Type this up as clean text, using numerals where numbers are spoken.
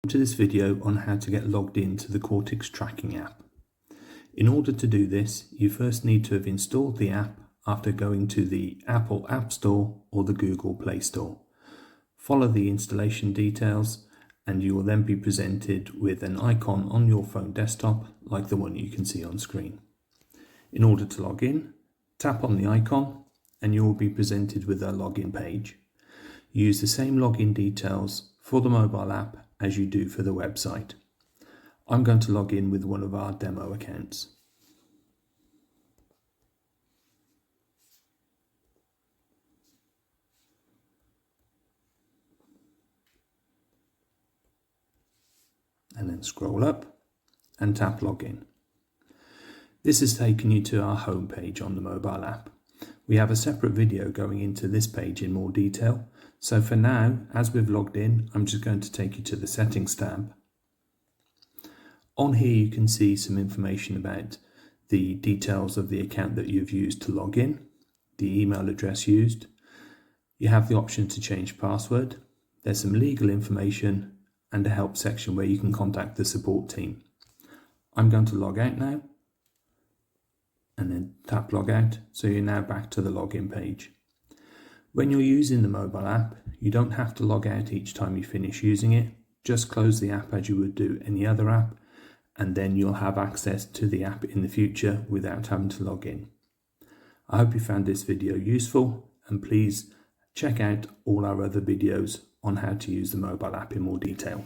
To this video on how to get logged into the Quartix tracking app. In order to do this, you first need to have installed the app after going to the Apple App Store or the Google Play Store. Follow the installation details and you will then be presented with an icon on your phone desktop like the one you can see on screen. In order to log in, tap on the icon and you will be presented with a login page. Use the same login details for the mobile app as you do for the website. I'm going to log in with one of our demo accounts. And then scroll up and tap login. This has taken you to our home page on the mobile app. We have a separate video going into this page in more detail. So for now, as we've logged in, I'm just going to take you to the settings tab. On here you can see some information about the details of the account that you've used to log in, the email address used. You have the option to change password. There's some legal information and a help section where you can contact the support team. I'm going to log out now and then tap log out, so you're now back to the login page. When you're using the mobile app, you don't have to log out each time you finish using it. Just close the app as you would do any other app, and then you'll have access to the app in the future without having to log in. I hope you found this video useful, and please check out all our other videos on how to use the mobile app in more detail.